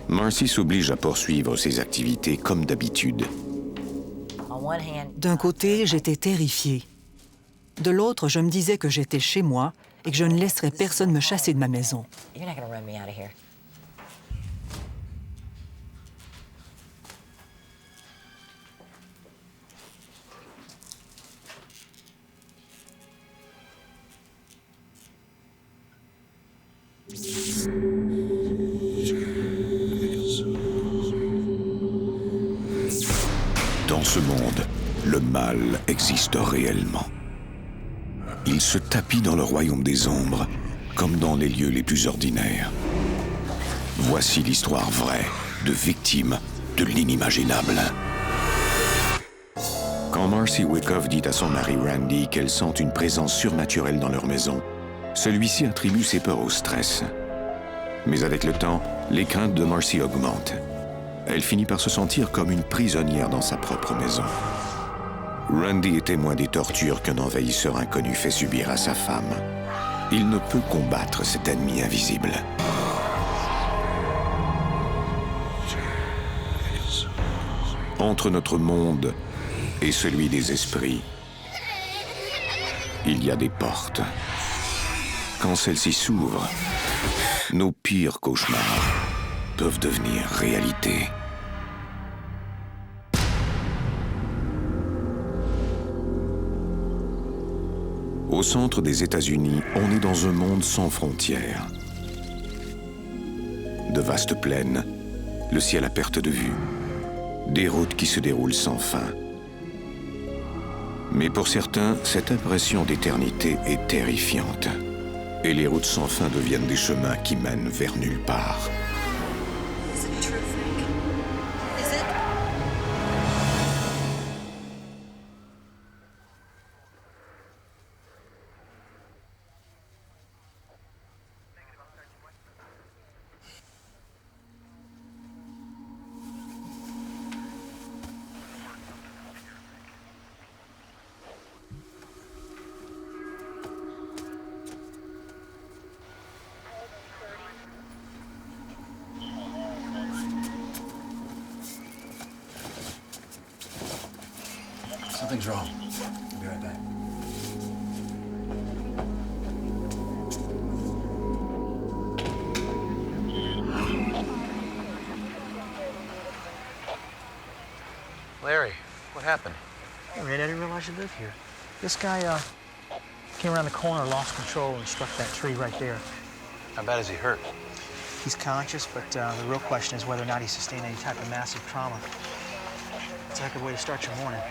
Marcy s'oblige à poursuivre ses activités comme d'habitude. D'un côté, j'étais terrifiée. De l'autre, je me disais que j'étais chez moi et que je ne laisserais personne me chasser de ma maison. Dans ce monde, le mal existe réellement. Il se tapit dans le royaume des ombres, comme dans les lieux les plus ordinaires. Voici l'histoire vraie de victimes de l'inimaginable. Quand Marcy Wyckoff dit à son mari Randy qu'elle sent une présence surnaturelle dans leur maison, celui-ci attribue ses peurs au stress. Mais avec le temps, les craintes de Marcy augmentent. Elle finit par se sentir comme une prisonnière dans sa propre maison. Randy est témoin des tortures qu'un envahisseur inconnu fait subir à sa femme. Il ne peut combattre cet ennemi invisible. Entre notre monde et celui des esprits, il y a des portes. Quand celles-ci s'ouvrent, nos pires cauchemars peuvent devenir réalité. Au centre des États-Unis, on est dans un monde sans frontières. De vastes plaines, le ciel à perte de vue, des routes qui se déroulent sans fin. Mais pour certains, cette impression d'éternité est terrifiante. Et les routes sans fin deviennent des chemins qui mènent vers nulle part. Something's wrong. I'll be right back. Larry, what happened? Hey, Red, I didn't realize you lived here. This guy, came around the corner, lost control, and struck that tree right there. How bad is he hurt? He's conscious, but the real question is whether or not he sustained any type of massive trauma. It's a heck of a way to start your morning.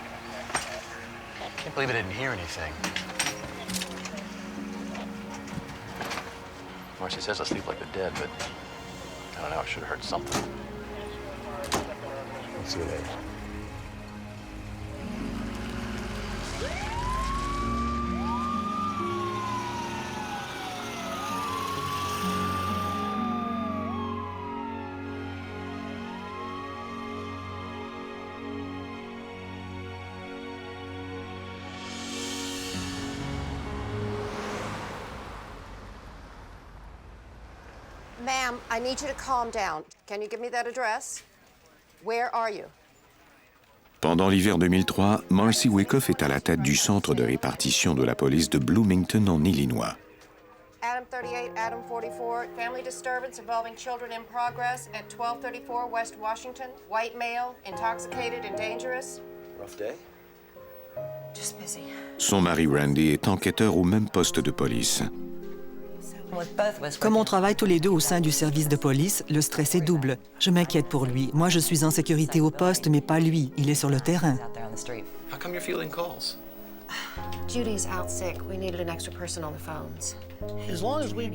Can't believe I didn't hear anything. Marcy says I sleep like the dead, but I don't know, I should have heard something. Let's see you later. Ma'am, I need you to calm down. Can you give me that address? Where are you? Pendant l'hiver 2003, Marcy Wyckoff est à la tête du centre de répartition de la police de Bloomington, en Illinois. Adam 38, Adam 44, family disturbance involving children in progress at 1234 West Washington. White male, intoxicated and dangerous. Rough day? Just busy. Son mari Randy est enquêteur au même poste de police. Comme on travaille tous les deux au sein du service de police, le stress est double. Je m'inquiète pour lui. Moi, je suis en sécurité au poste, mais pas lui. Il est sur le terrain. How come you're fielding calls? Judy's out sick. We needed an extra person on the phones.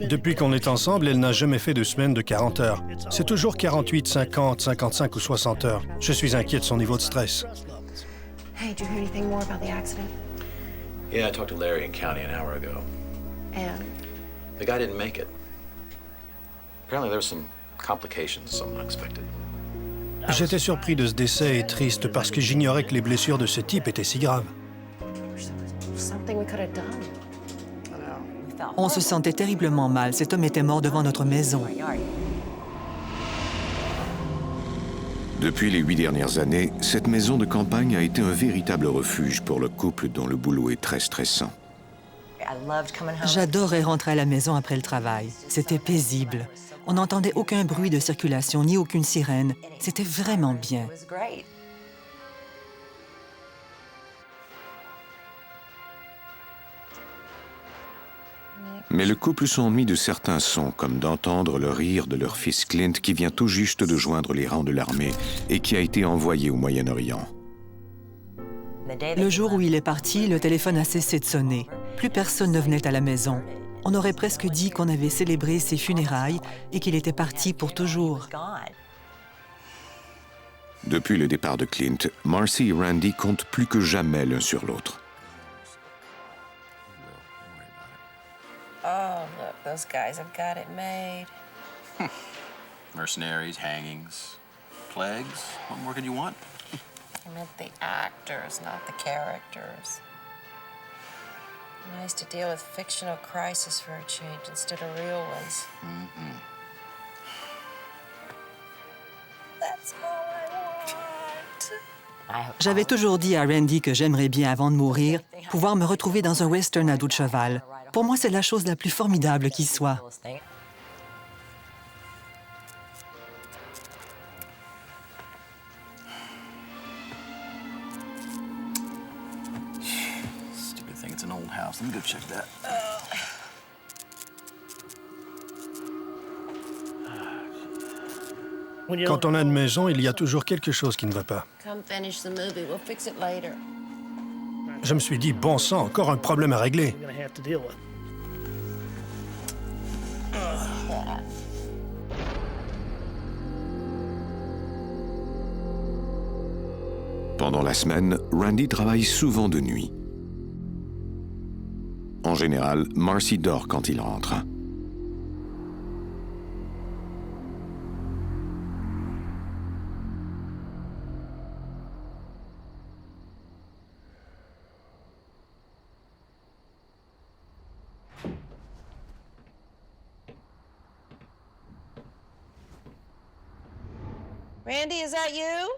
Depuis qu'on est ensemble, elle n'a jamais fait de semaine de 40 heures. C'est toujours 48, 50, 55 ou 60 heures. Je suis inquiet de son niveau de stress. Hey, did you hear anything more about the accident? Yeah, I talked to Larry in county an hour ago. And The guy didn't make it. Apparently there were some complications, some unexpected. J'étais surpris de ce décès et triste parce que j'ignorais que les blessures de ce type étaient si graves. something we could have done. On se sentait terriblement mal. Cet homme était mort devant notre maison. Depuis les 8 dernières années, cette maison de campagne a été un véritable refuge pour le couple dont le boulot est très stressant. J'adorais rentrer à la maison après le travail. C'était paisible. On n'entendait aucun bruit de circulation ni aucune sirène. C'était vraiment bien. Mais le couple s'ennuie de certains sons, comme d'entendre le rire de leur fils Clint qui vient tout juste de joindre les rangs de l'armée et qui a été envoyé au Moyen-Orient. Le jour où il est parti, le téléphone a cessé de sonner. Plus personne ne venait à la maison. On aurait presque dit qu'on avait célébré ses funérailles et qu'il était parti pour toujours. Depuis le départ de Clint, Marcy et Randy comptent plus que jamais l'un sur l'autre. Oh, look, those guys have got it made. Mercenaries, hangings, plagues. What more could you want? I meant the actors, not the characters. Nice to deal with fictional crises for a change instead of real ones. That's all I want. J'avais toujours dit à Randy que j'aimerais bien, avant de mourir, pouvoir me retrouver dans un western à dos de cheval. Pour moi, c'est la chose la plus formidable qui soit. Stupid thing, it's an old house. Let me go check that. Quand on a une maison, il y a toujours quelque chose qui ne va pas. Come finish the movie. We'll fix it later. Je me suis dit, bon sang, encore un problème à régler. Pendant la semaine, Randy travaille souvent de nuit. En général, Marcy dort quand il rentre. Randy, is that you?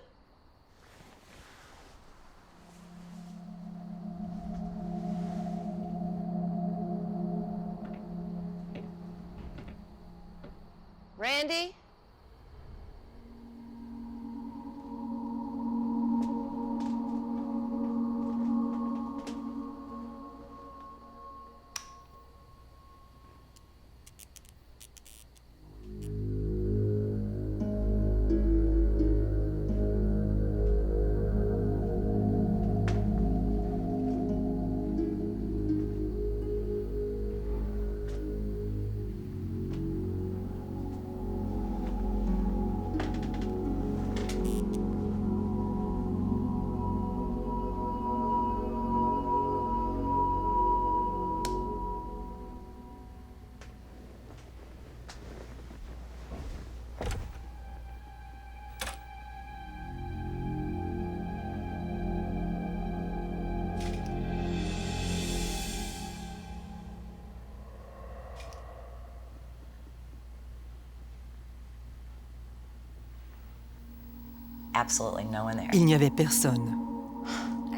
Randy? Il n'y avait personne.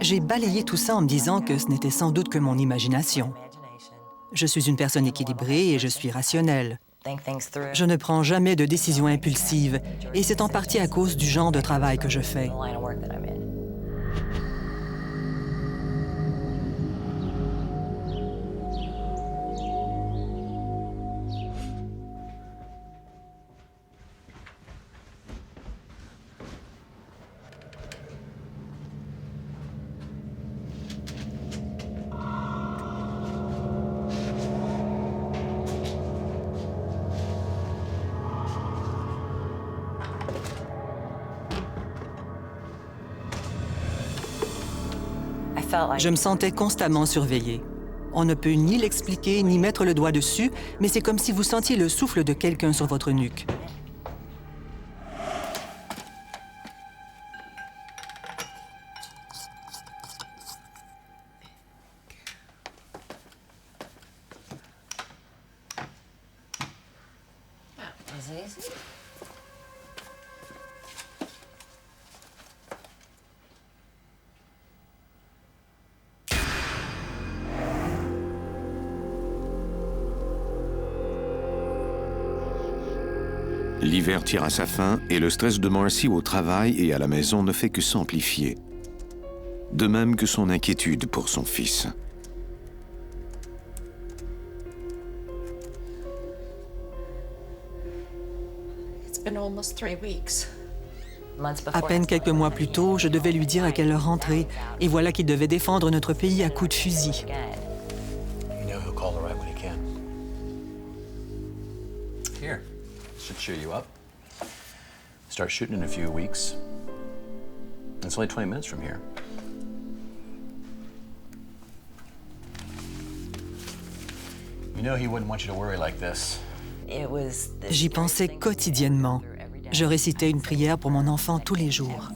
J'ai balayé tout ça en me disant que ce n'était sans doute que mon imagination. Je suis une personne équilibrée et je suis rationnelle. Je ne prends jamais de décisions impulsives et c'est en partie à cause du genre de travail que je fais. Je me sentais constamment surveillée. On ne peut ni l'expliquer, ni mettre le doigt dessus, mais c'est comme si vous sentiez le souffle de quelqu'un sur votre nuque. L'hiver tire à sa fin et le stress de Marcy au travail et à la maison ne fait que s'amplifier. De même que son inquiétude pour son fils. It's been almost 3 weeks. À peine quelques mois plus tôt, je devais lui dire à quelle heure rentrer, et voilà qu'il devait défendre notre pays à coups de fusil. You know he'll call the right when he can. Here. Should cheer you up. Start shooting in a few weeks. It's only 20 minutes from here. You know he wouldn't want you to worry like this. J'y pensais quotidiennement. Je récitais une prière pour mon enfant tous les jours.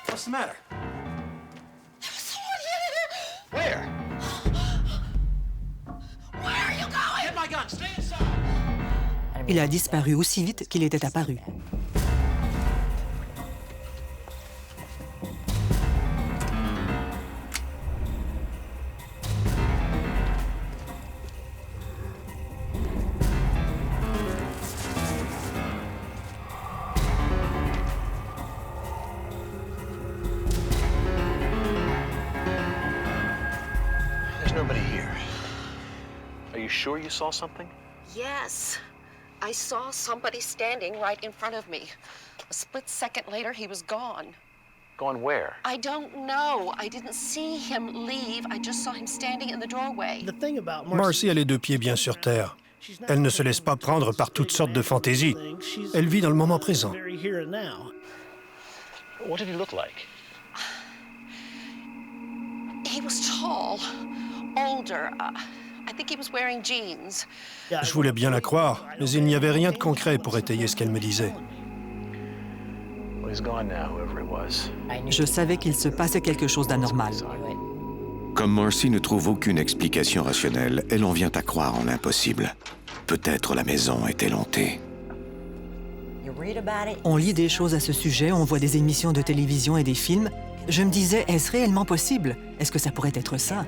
What's the matter? Someone here! Where? Where are you going? Get my gun. Stay inside. Il a disparu aussi vite qu'il était apparu. There's nobody here. Are you sure you saw something? Yes. I saw somebody standing right in front of me. A split second later, he was gone. Gone where? I don't know. I didn't see him leave. I just saw him standing in the doorway. Marcy a les deux pieds bien sur terre. Elle ne se laisse pas prendre par toutes sortes de fantaisies. Elle vit dans le moment présent. What did he look like? He was tall, older. I think he was wearing jeans. Je voulais bien la croire, mais il n'y avait rien de concret pour étayer ce qu'elle me disait. Well, he's gone now, whoever it was. Je savais qu'il se passait quelque chose d'anormal. Comme Marcy ne trouve aucune explication rationnelle, elle en vient à croire en l'impossible. Peut-être la maison est-elle hantée. On lit des choses à ce sujet, on voit des émissions de télévision et des films. Je me disais, est-ce réellement possible? Est-ce que ça pourrait être ça?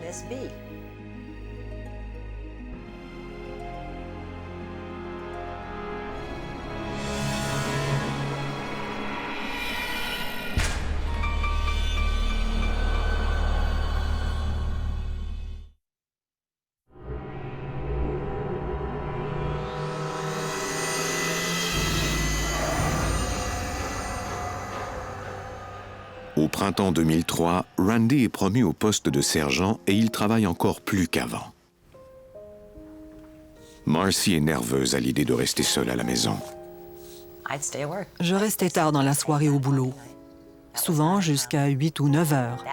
Au printemps 2003, Randy est promu au poste de sergent et il travaille encore plus qu'avant. Marcy est nerveuse à l'idée de rester seule à la maison. Je restais tard dans la soirée au boulot, souvent jusqu'à 8 ou 9 heures.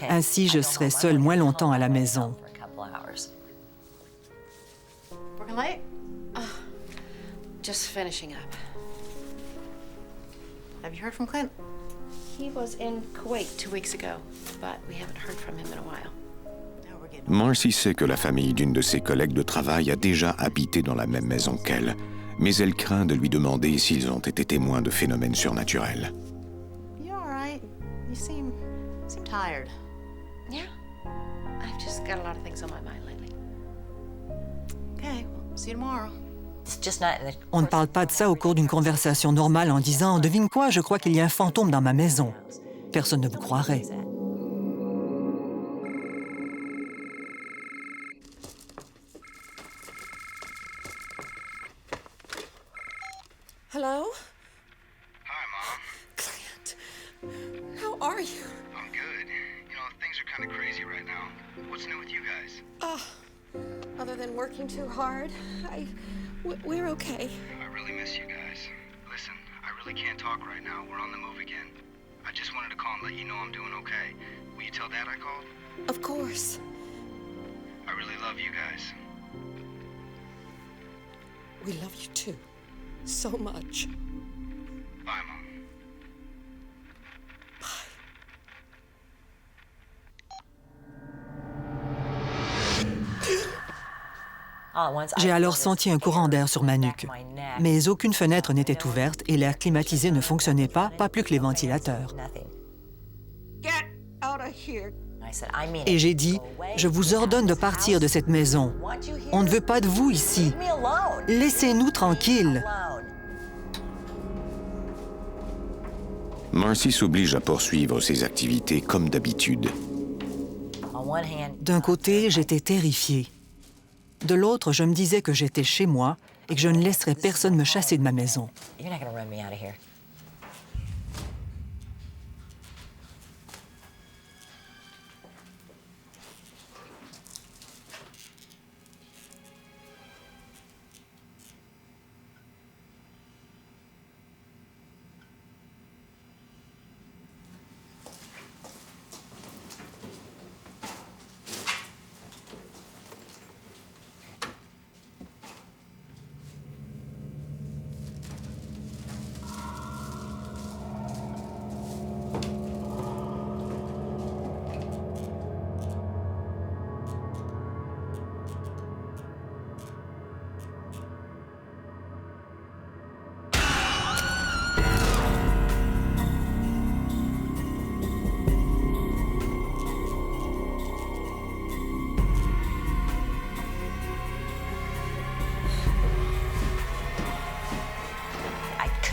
Ainsi, je serais seule moins longtemps à la maison. Working late? Just finishing up. Have you heard from Clint? He was in Kuwait 2 weeks ago, but we haven't heard from him in a while. Now we're getting... Marcy sait que la famille d'une de ses collègues de travail a déjà habité dans la même maison qu'elle, mais elle craint de lui demander s'ils ont été témoins de phénomènes surnaturels. You all right? You seem tired. Yeah. I've just got a lot of things on my mind lately. Okay, well, see you tomorrow. On ne parle pas de ça au cours d'une conversation normale en disant « Devine quoi, je crois qu'il y a un fantôme dans ma maison. » Personne ne vous croirait. Hello? Hi, Mom. Clint, how are you? I'm good. You know, things are kind of crazy right now. What's new with you guys? Other than working too hard, we're okay. I really miss you guys. Listen, I really can't talk right now. We're on the move again. I just wanted to call and let you know I'm doing okay. Will you tell Dad I called? Of course. I really love you guys. We love you too. So much. Bye, Mom. J'ai alors senti un courant d'air sur ma nuque. Mais aucune fenêtre n'était ouverte et l'air climatisé ne fonctionnait pas plus que les ventilateurs. Get out of here. Et j'ai dit, je vous ordonne de partir de cette maison. On ne veut pas de vous ici. Laissez-nous tranquilles. Marcy s'oblige à poursuivre ses activités comme d'habitude. D'un côté, j'étais terrifiée. De l'autre, je me disais que j'étais chez moi et que je ne laisserais personne me chasser de ma maison.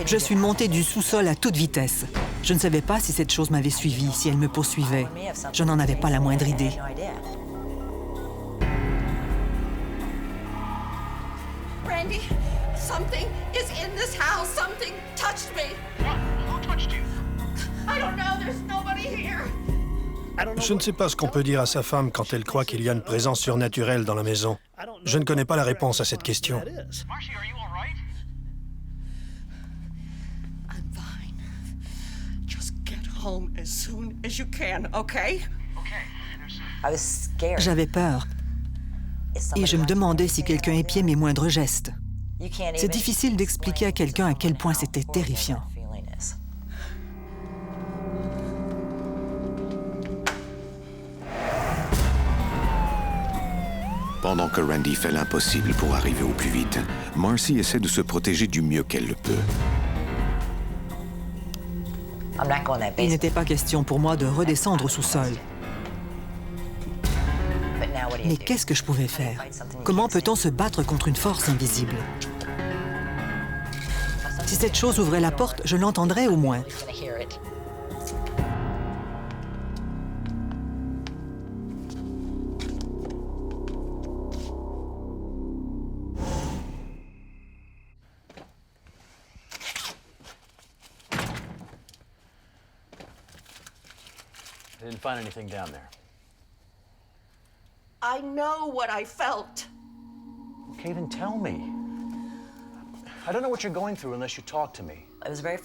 Je suis montée du sous-sol à toute vitesse. Je ne savais pas si cette chose m'avait suivie, si elle me poursuivait. Je n'en avais pas la moindre idée. Randy, something is in this house. Something touched me. What? Who touched you? I don't know. There's nobody here. Je ne sais pas ce qu'on peut dire à sa femme quand elle croit qu'il y a une présence surnaturelle dans la maison. Je ne connais pas la réponse à cette question. Marcy, are you all right? I'm fine. Just get home as soon as you can, okay? Okay. J'avais peur et je me demandais si quelqu'un épiait mes moindres gestes. C'est difficile d'expliquer à quelqu'un à quel point c'était terrifiant. Pendant que Randy fait l'impossible pour arriver au plus vite, Marcy essaie de se protéger du mieux qu'elle le peut. Il n'était pas question pour moi de redescendre au sous-sol. Mais qu'est-ce que je pouvais faire? Comment peut-on se battre contre une force invisible? Si cette chose ouvrait la porte, je l'entendrais au moins. I didn't find anything down there. I know what I felt. Okay, then tell me. I don't know what you're going through unless you talk to me.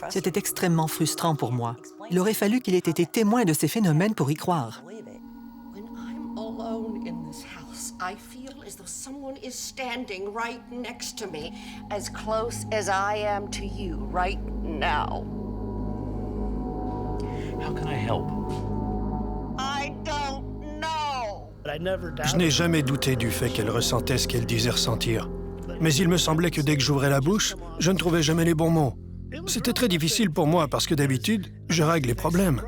C'était extrêmement frustrant pour moi. Il aurait fallu qu'il ait été témoin de ces phénomènes pour y croire. When I'm alone in this house, I feel as though someone is standing right next to me, As close as I am to you right now. How can I help? I don't know. Je n'ai jamais douté du fait qu'elle ressentait ce qu'elle disait ressentir. Mais il me semblait que dès que j'ouvrais la bouche, je ne trouvais jamais les bons mots. C'était très difficile pour moi parce que d'habitude, je règle les problèmes.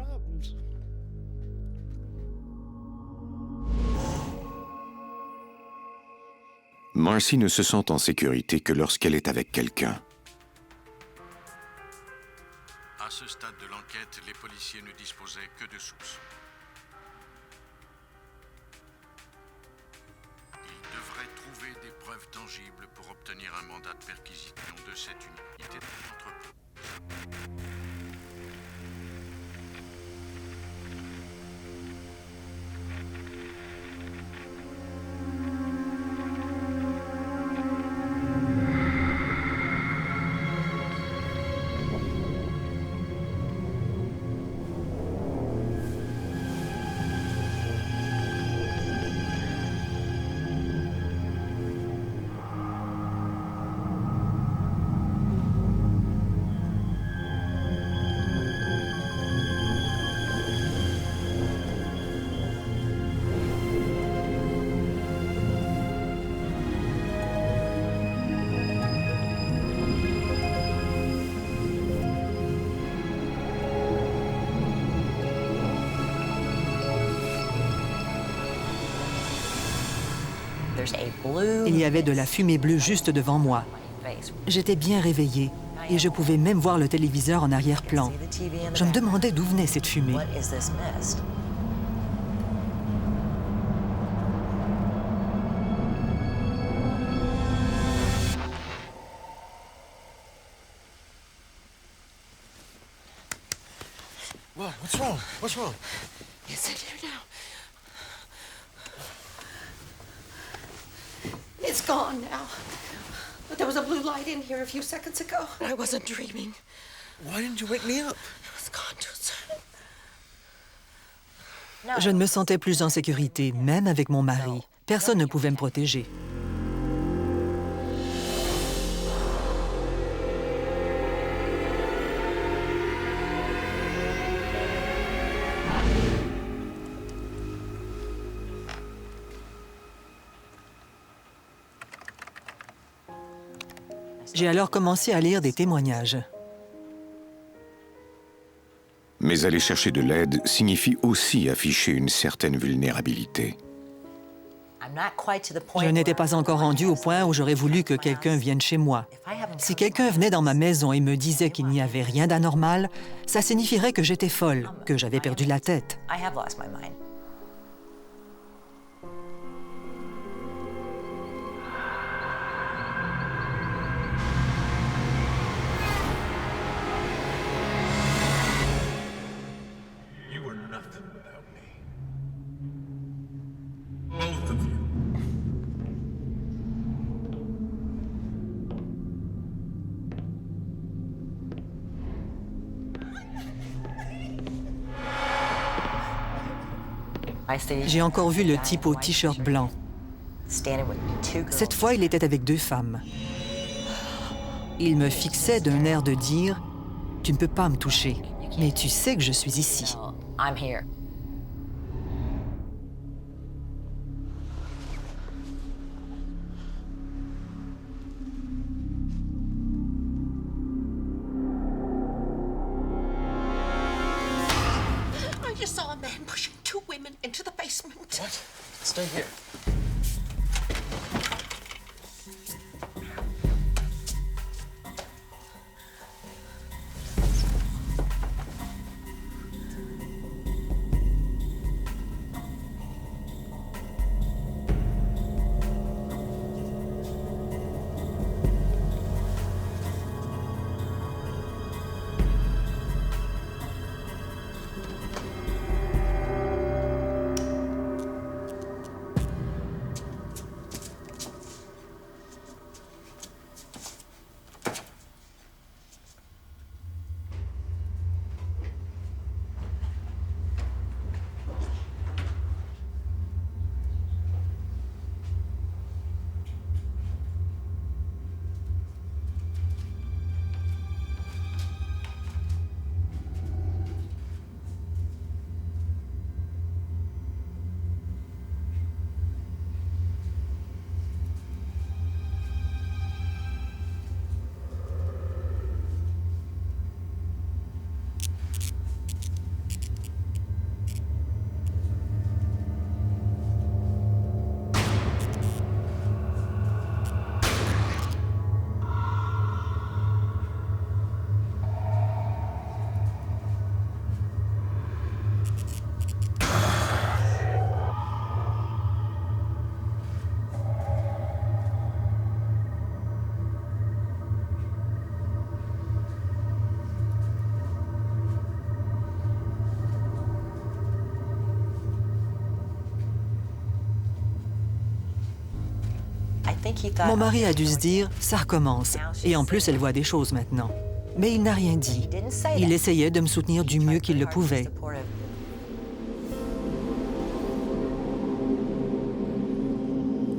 Marcy ne se sent en sécurité que lorsqu'elle est avec quelqu'un. À ce stade de l'enquête, les policiers ne disposaient que de soupçons. Ils devraient trouver des preuves tangibles pour obtenir un mandat de perquisition de cette unité de l'entreprise. Il y avait de la fumée bleue juste devant moi. J'étais bien réveillée et je pouvais même voir le téléviseur en arrière-plan. Je me demandais d'où venait cette fumée. What? What's wrong? What's wrong? It's in here now. It's gone now. But there was a blue light in here a few seconds ago. I wasn't dreaming. Why didn't you wake me up? It was gone too soon. Je ne me sentais plus en sécurité, même avec mon mari. Personne ne pouvait me protéger. J'ai alors commencé à lire des témoignages. Mais aller chercher de l'aide signifie aussi afficher une certaine vulnérabilité. Je n'étais pas encore rendue au point où j'aurais voulu que quelqu'un vienne chez moi. Si quelqu'un venait dans ma maison et me disait qu'il n'y avait rien d'anormal, ça signifierait que j'étais folle, que j'avais perdu la tête. You were nothing without me. Both of you. J'ai encore vu le type au t-shirt blanc. Cette fois, il était avec 2 femmes. Il me fixait d'un air de dire « Tu ne peux pas me toucher, mais tu sais que je suis ici. » I just saw a man pushing 2 women into the basement. What? Stay here. Mon mari a dû se dire, ça recommence. Et en plus, elle voit des choses maintenant. Mais il n'a rien dit. Il essayait de me soutenir du mieux qu'il le pouvait.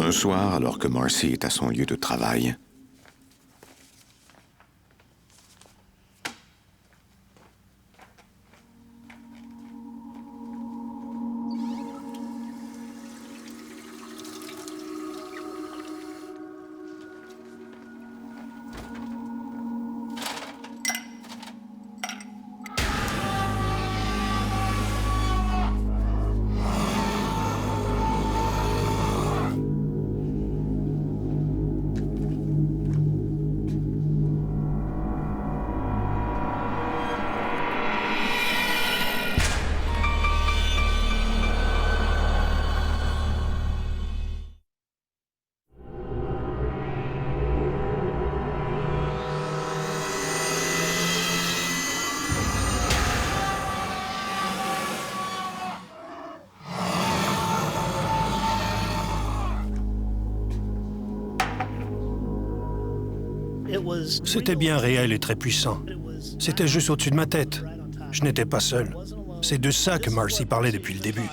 Un soir, alors que Marcy est à son lieu de travail, c'était bien réel et très puissant. C'était juste au-dessus de ma tête. Je n'étais pas seul. C'est de ça que Marcy parlait depuis le début.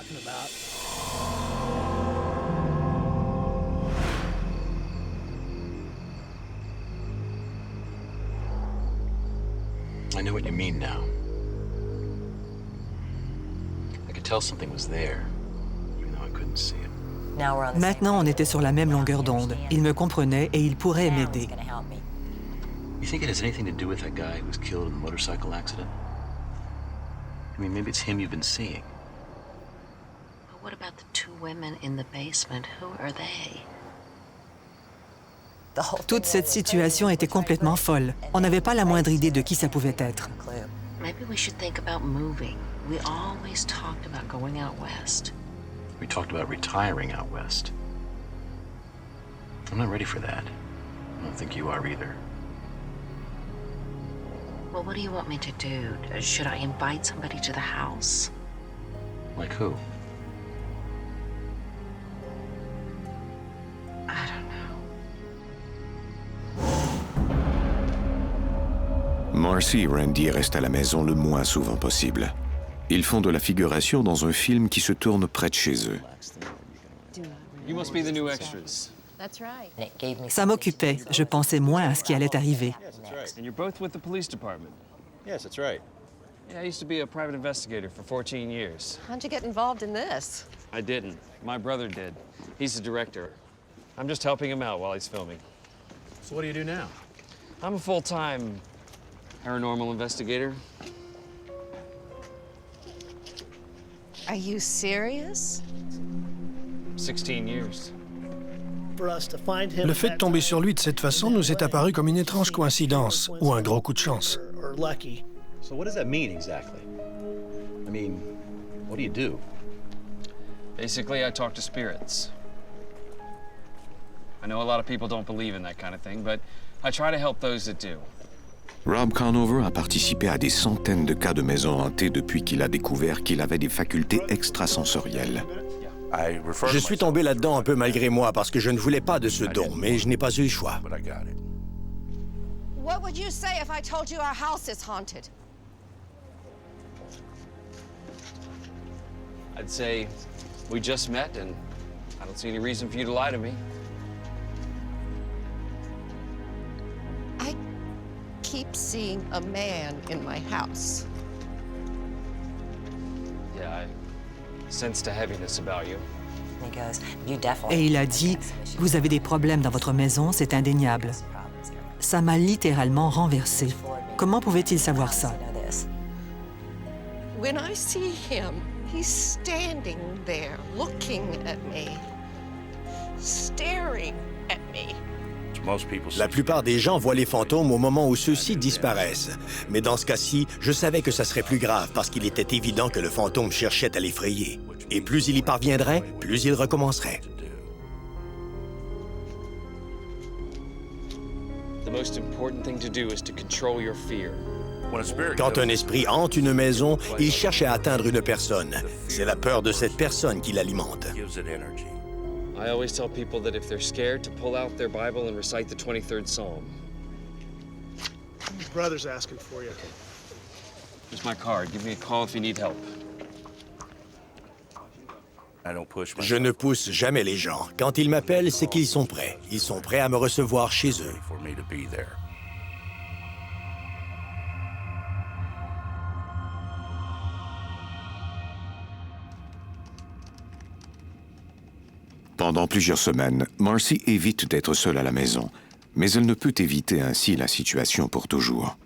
I know what you mean now. I could tell something was there, even though I couldn't see it. Maintenant, on était sur la même longueur d'onde. Il me comprenait et il pourrait m'aider. You think it has anything to do with that guy who was killed in the motorcycle accident? I mean, maybe it's him you've been seeing. But what about the two women in the basement? Who are they? Toute cette situation était complètement folle. On n'avait pas la moindre idée de qui ça pouvait être. Maybe we should think about moving. We always talked about going out west. We talked about retiring out west. I'm not ready for that. I don't think you are either. Well, what do you want me to do? Should I invite somebody to the house? Like who? I don't know. Marcy et Randy restent à la maison le moins souvent possible. Ils font de la figuration dans un film qui se tourne près de chez eux. You must be the new extras. Ça m'occupait. Je pensais moins à ce qui allait arriver. And you're both with the police department. Yes, that's right. Yeah, I used to be a private investigator for 14 years. How'd you get involved in this? I didn't. My brother did. He's the director. I'm just helping him out while he's filming. So what do you do now? I'm a full-time paranormal investigator. Are you serious? 16 years. Le fait de tomber sur lui de cette façon nous est apparu comme une étrange coïncidence ou un gros coup de chance. So what does that mean exactly? I mean, what do you do? Basically, I talk to spirits. I know a lot of people don't believe in that kind of thing, but I try to help those that do. Rob Conover a participé à des centaines de cas de maisons hantées depuis qu'il a découvert qu'il avait des facultés extrasensorielles. Je suis tombé là-dedans un peu malgré moi parce que je ne voulais pas de ce don, mais je n'ai pas eu le choix. What would you say if I told you our house is haunted? I'd say we just met, and I don't see any reason for you to lie to me. I keep seeing a man in my house. Yeah, I sensed a heaviness about you. Et il a dit, « Vous avez des problèmes dans votre maison, c'est indéniable. » Ça m'a littéralement renversé. Comment pouvait-il savoir ça? When I see him, he's standing there looking at me, staring at me. La plupart des gens voient les fantômes au moment où ceux-ci disparaissent. Mais dans ce cas-ci, je savais que ça serait plus grave parce qu'il était évident que le fantôme cherchait à l'effrayer. Et plus il y parviendrait, plus il recommencerait. The most important thing to do is to control your fear. Quand un esprit hante une maison, il cherche à atteindre une personne. C'est la peur de cette personne qui l'alimente. I always tell people that if they're scared, to pull out their Bible and recite the 23rd Psalm. Your brother's asking for you. Here's my card. Give me a call if you need help. Je ne pousse jamais les gens. Quand ils m'appellent, c'est qu'ils sont prêts. Ils sont prêts à me recevoir chez eux. Pendant plusieurs semaines, Marcy évite d'être seule à la maison, mais elle ne peut éviter ainsi la situation pour toujours.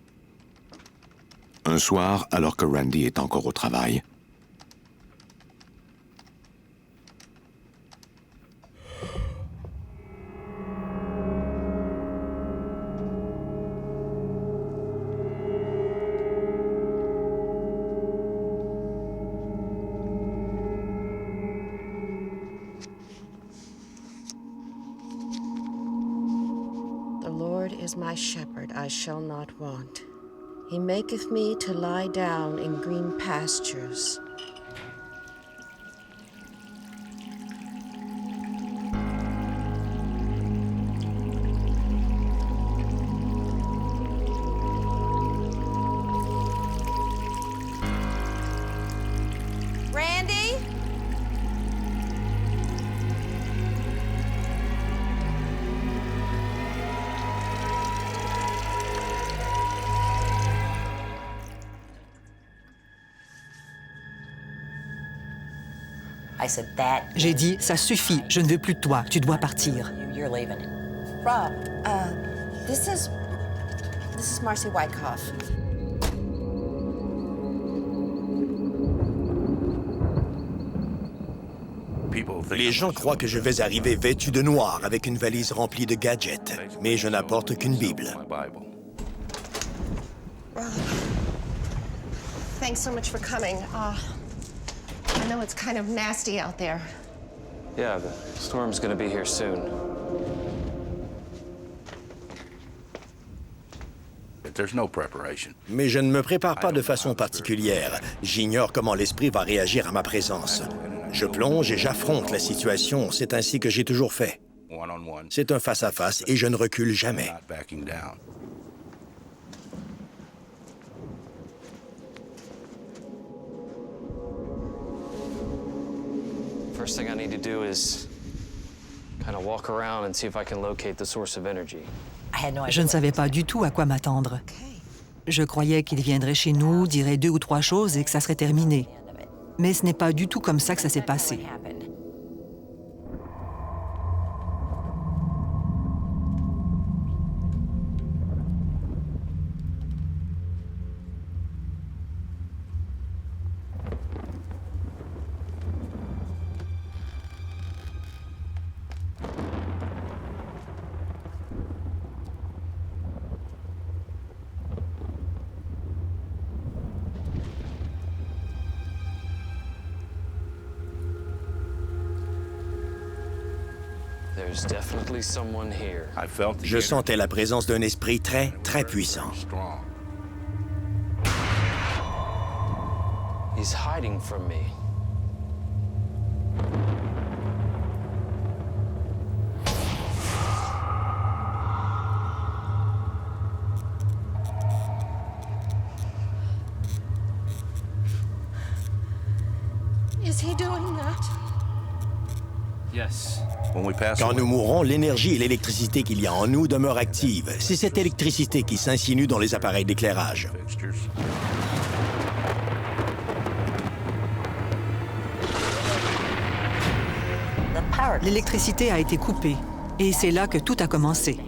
Un soir, alors que Randy est encore au travail, is my shepherd, I shall not want. He maketh me to lie down in green pastures. Randy? J'ai dit, ça suffit, je ne veux plus de toi, tu dois partir. Rob, this is Marcy Wyckoff. Les gens croient que je vais arriver vêtu de noir avec une valise remplie de gadgets, mais je n'apporte qu'une Bible. Rob, thanks so much for coming. I know it's kind of nasty out there. Yeah, the storm's gonna be here soon. Mais je ne me prépare pas de façon particulière. J'ignore comment l'esprit va réagir à ma présence. Je plonge et j'affronte la situation. C'est ainsi que j'ai toujours fait. C'est un face-à-face et je ne recule jamais. First thing I need to do is kind of walk around and see if I can locate the source of energy. Je ne savais pas du tout à quoi m'attendre. Je croyais qu'il viendrait chez nous, dirait 2 ou 3 choses et que ça serait terminé. Mais ce n'est pas du tout comme ça que ça s'est passé. There's definitely someone here. Je sentais la présence d'un esprit très, très puissant. He's hiding from me. Is he doing that? Yes. Quand nous mourrons, l'énergie et l'électricité qu'il y a en nous demeurent actives. C'est cette électricité qui s'insinue dans les appareils d'éclairage. L'électricité a été coupée et c'est là que tout a commencé.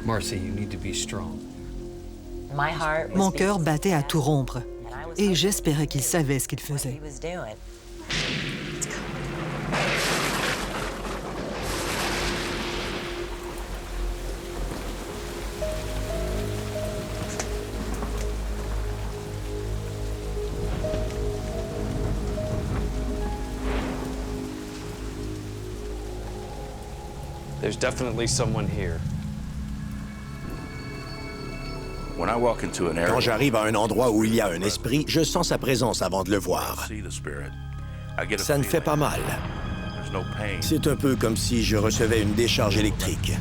Marcy, you need to be strong. Mon cœur battait à tout rompre et j'espérais qu'il savait ce qu'il faisait. There's definitely someone here. Quand j'arrive à un endroit où il y a un esprit, je sens sa présence avant de le voir. Ça ne fait pas mal. C'est un peu comme si je recevais une décharge électrique.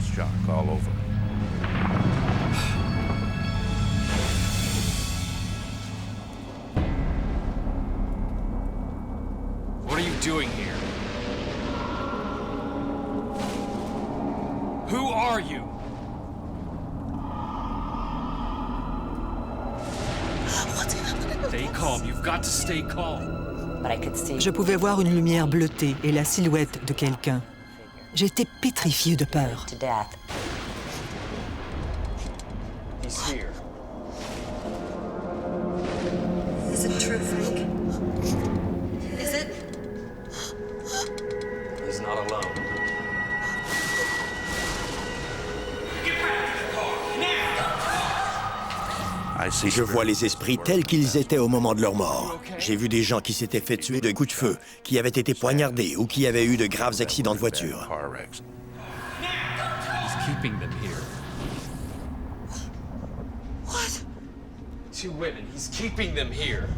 What are you doing here? Who are you? Stay calm. You've got to stay calm. Je pouvais voir une lumière bleutée et la silhouette de quelqu'un. J'étais pétrifiée de peur. He's here. Is it true, Frank? Is it? He's not alone. Je vois les esprits tels qu'ils étaient au moment de leur mort. J'ai vu des gens qui s'étaient fait tuer de coups de feu, qui avaient été poignardés ou qui avaient eu de graves accidents de voiture. He's keeping them here. What? 2 women. He's keeping them here.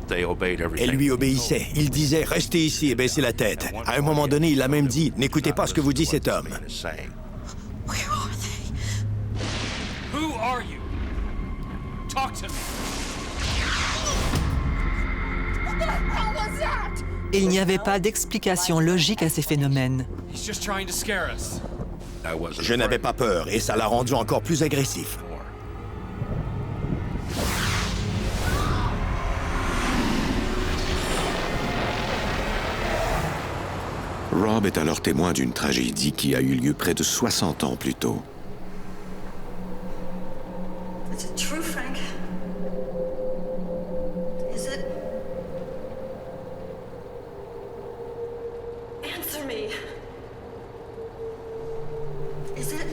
Elle lui obéissait. Il disait « Restez ici et baissez la tête ». À un moment donné, il a même dit « N'écoutez pas ce que vous dit cet homme ». Who are you? Talk to me. What the hell was that? Il n'y avait pas d'explication logique à ces phénomènes. He's just trying to scare us. Je n'avais pas peur et ça l'a rendu encore plus agressif. Rob est alors témoin d'une tragédie qui a eu lieu près de 60 ans plus tôt. Is it true, Frank? Is it? Answer me. Is it?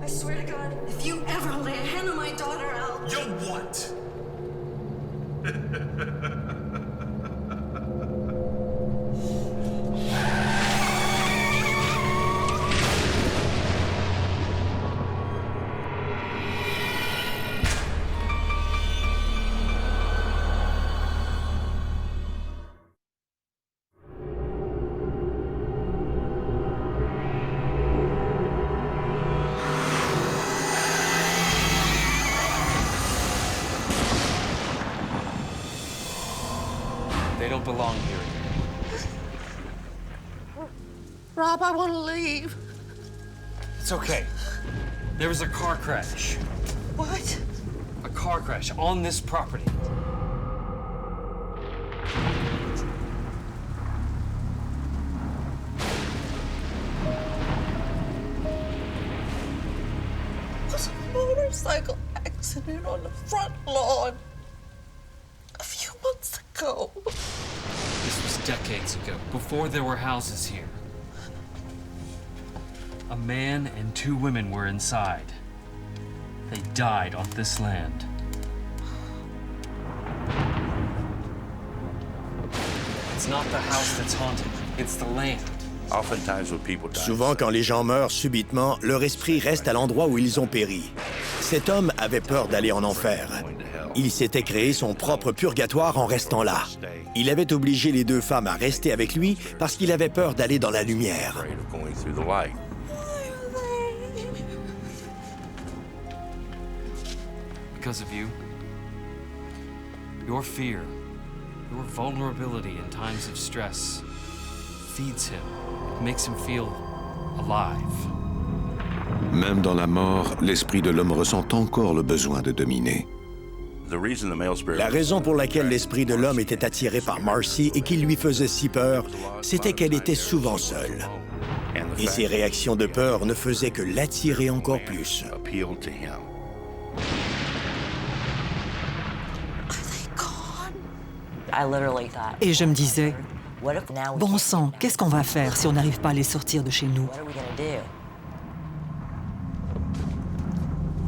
I swear to God, if you ever lay a hand on my daughter, I'll... You'll what? They don't belong here. Rob, I want to leave. It's okay. There was a car crash. What? A car crash on this property. It was a motorcycle accident on the front lawn a few months ago. This was decades ago, before there were houses here. A man and 2 women were inside. They died on this land. It's not the house that's haunted, it's the land. Souvent, quand les gens meurent subitement, leur esprit reste à l'endroit où ils ont péri. Cet homme avait peur d'aller en enfer. Il s'était créé son propre purgatoire en restant là. Il avait obligé les 2 femmes à rester avec lui parce qu'il avait peur d'aller dans la lumière. Because of you. Your fear, your vulnerability in times of stress feeds him, makes him feel alive. Même dans la mort, l'esprit de l'homme ressent encore le besoin de dominer. La raison pour laquelle l'esprit de l'homme était attiré par Marcy et qui lui faisait si peur, c'était qu'elle était souvent seule. Et ses réactions de peur ne faisaient que l'attirer encore plus. Et je me disais, bon sang, qu'est-ce qu'on va faire si on n'arrive pas à les sortir de chez nous?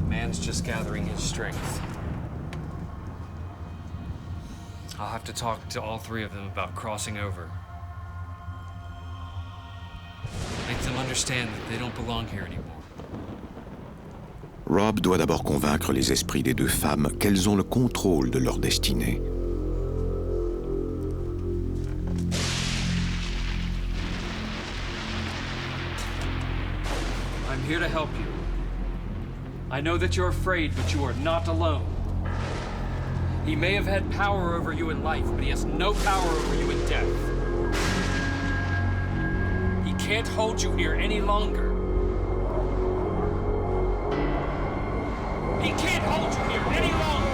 Man's just gathering his strength. I'll have to talk to all three of them about crossing over. Make them understand that they don't belong here anymore. Rob doit d'abord convaincre les esprits des deux femmes qu'elles ont le contrôle de leur destinée. I'm here to help you. I know that you're afraid, but you are not alone. He may have had power over you in life, but he has no power over you in death. He can't hold you here any longer. He can't hold you here any longer!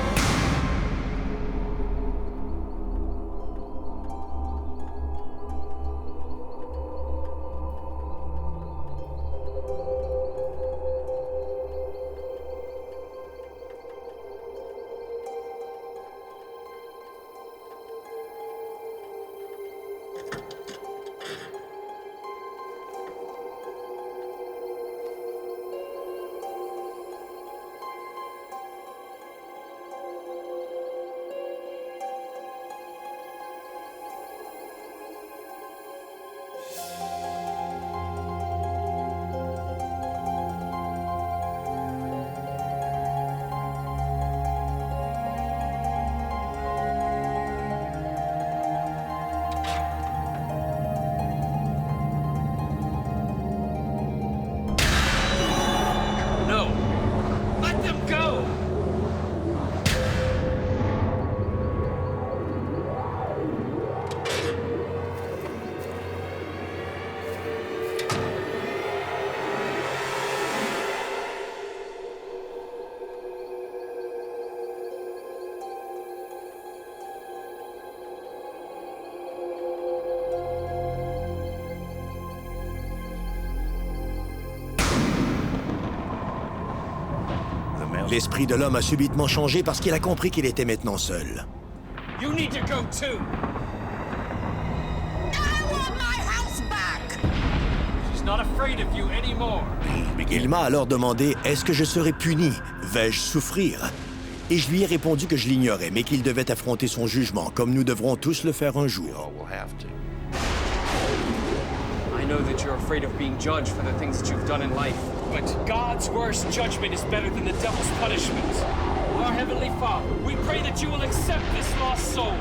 L'esprit de l'homme a subitement changé parce qu'il a compris qu'il était maintenant seul. You need to go too. I want my house back. She's not afraid of you anymore. Il m'a alors demandé « Est-ce que je serais puni? Vais-je souffrir? » Et je lui ai répondu que je l'ignorais, mais qu'il devait affronter son jugement, comme nous devrons tous le faire un jour. I know that you're afraid of being judged for the things that you've done in life, but God's worst judgment is better than the devil's punishment. Our Heavenly Father, we pray that you will accept this lost soul.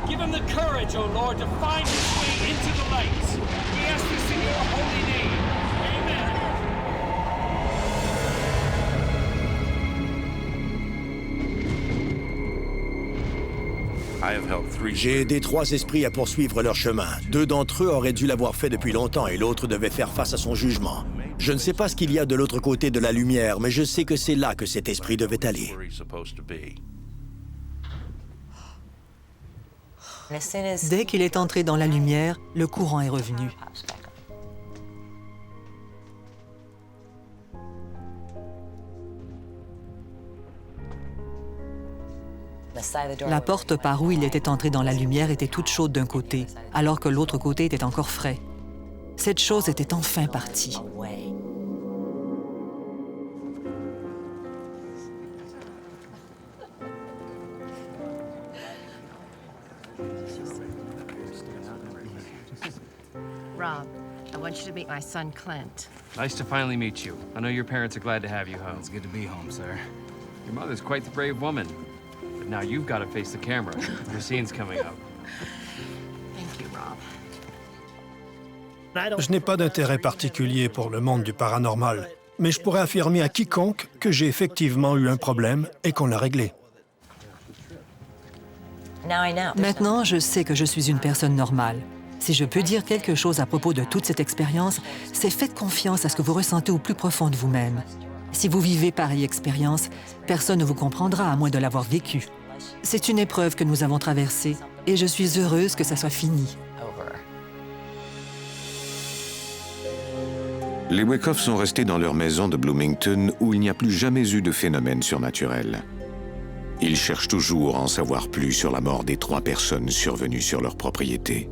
Give him the courage, O Lord, to find his way into the light. We ask this in your holy name. Amen. J'ai aidé 3 esprits à poursuivre leur chemin. 2 d'entre eux auraient dû l'avoir fait depuis longtemps et l'autre devait faire face à son jugement. Je ne sais pas ce qu'il y a de l'autre côté de la lumière, mais je sais que c'est là que cet esprit devait aller. Dès qu'il est entré dans la lumière, le courant est revenu. La porte par où il était entré dans la lumière était toute chaude d'un côté, alors que l'autre côté était encore frais. Cette chose était enfin partie. Rob, I want you to meet my son, Clint. Nice to finally meet you. I know your parents are glad to have you home. It's good to be home, sir. Your mother's quite the brave woman. But now you've got to face the camera. Your scene's coming up. Thank you, Rob. Je n'ai pas d'intérêt particulier pour le monde du paranormal, mais je pourrais affirmer à quiconque que j'ai effectivement eu un problème et qu'on l'a réglé. Maintenant, je sais que je suis une personne normale. Si je peux dire quelque chose à propos de toute cette expérience, c'est faites confiance à ce que vous ressentez au plus profond de vous-même. Si vous vivez pareille expérience, personne ne vous comprendra à moins de l'avoir vécue. C'est une épreuve que nous avons traversée et je suis heureuse que ça soit fini. Les Wyckoff sont restés dans leur maison de Bloomington où il n'y a plus jamais eu de phénomène surnaturel. Ils cherchent toujours à en savoir plus sur la mort des 3 personnes survenues sur leur propriété.